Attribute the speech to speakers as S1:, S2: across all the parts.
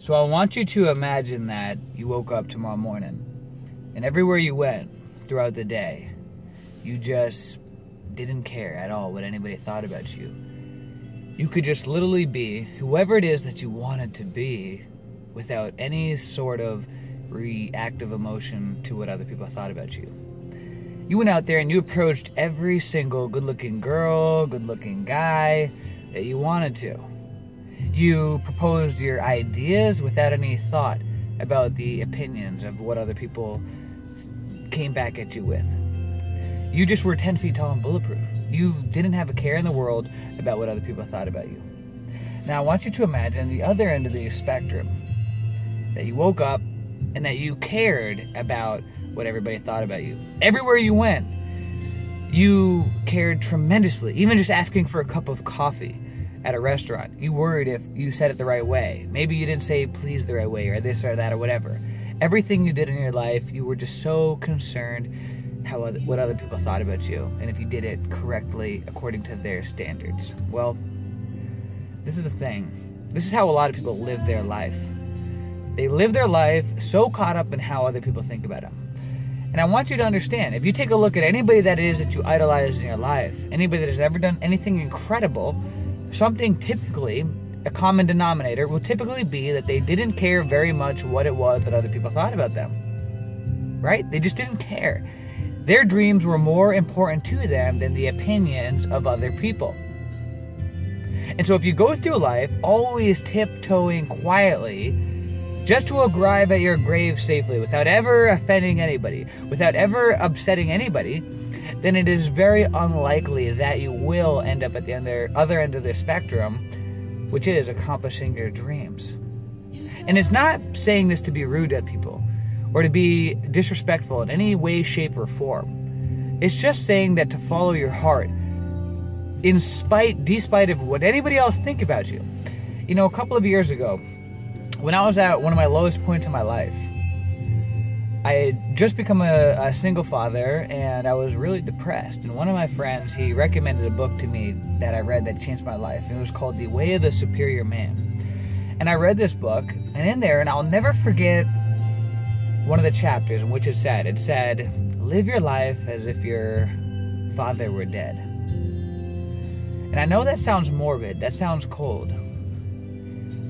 S1: So I want you to imagine that you woke up tomorrow morning, and everywhere you went throughout the day, you just didn't care at all what anybody thought about you. You could just literally be whoever it is that you wanted to be without any sort of reactive emotion to what other people thought about you. You went out there and you approached every single good-looking girl, good-looking guy that you wanted to. You proposed your ideas without any thought about the opinions of what other people came back at you with. You just were 10 feet tall and bulletproof. You didn't have a care in the world about what other people thought about you. Now I want you to imagine the other end of the spectrum, that you woke up and that you cared about what everybody thought about you. Everywhere you went, you cared tremendously, even just asking for a cup of coffee at a restaurant. You worried if you said it the right way. Maybe you didn't say please the right way, or this or that or whatever. Everything you did in your life, you were just so concerned what other people thought about you, and if you did it correctly according to their standards. Well, this is the thing. This is how a lot of people live their life. They live their life so caught up in how other people think about them. And I want you to understand, if you take a look at anybody that it is that you idolize in your life, anybody that has ever done anything incredible, something typically, a common denominator, will typically be that they didn't care very much what it was that other people thought about them. Right? They just didn't care. Their dreams were more important to them than the opinions of other people. And so if you go through life always tiptoeing quietly, just to arrive at your grave safely without ever offending anybody, without ever upsetting anybody, then it is very unlikely that you will end up at the other end of the spectrum, which is accomplishing your dreams. And it's not saying this to be rude at people or to be disrespectful in any way, shape, or form. It's just saying that to follow your heart, despite of what anybody else think about you. You know, a couple of years ago, when I was at one of my lowest points in my life, I had just become a single father, and I was really depressed. And one of my friends, he recommended a book to me that I read that changed my life. And it was called The Way of the Superior Man. And I read this book, and in there, and I'll never forget one of the chapters in which it said, live your life as if your father were dead. And I know that sounds morbid, that sounds cold.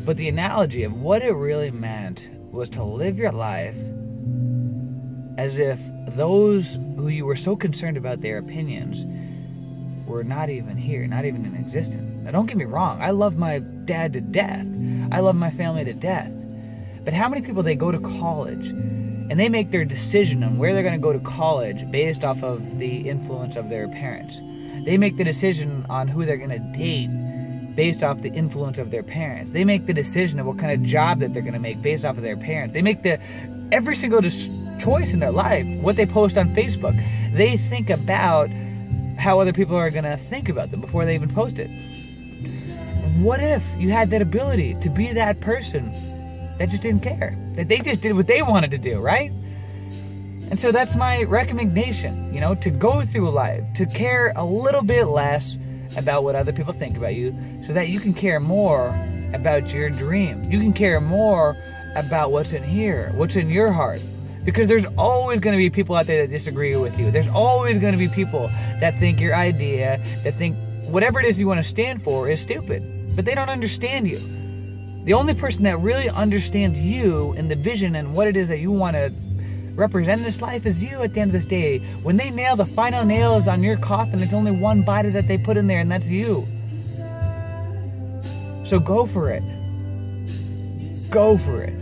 S1: But the analogy of what it really meant was to live your life as if those who you were so concerned about their opinions were not even here, not even in existence. Now don't get me wrong, I love my dad to death. I love my family to death. But how many people, they go to college and they make their decision on where they're going to go to college based off of the influence of their parents. They make the decision on who they're going to date based off the influence of their parents. They make the decision of what kind of job that they're going to make based off of their parents. They make every single choice in their life, what they post on Facebook. They think about how other people are going to think about them before they even post it. What if you had that ability to be that person that just didn't care? That they just did what they wanted to do, right? And so that's my recommendation, to go through life, to care a little bit less about what other people think about you, so that you can care more about your dream. You can care more about what's in here, what's in your heart. Because there's always going to be people out there that disagree with you. There's always going to be people that think your idea, that think whatever it is you want to stand for is stupid. But they don't understand you. The only person that really understands you and the vision and what it is that you want to represent in this life is you at the end of this day. When they nail the final nails on your coffin, there's only one body that they put in there, and that's you. So go for it. Go for it.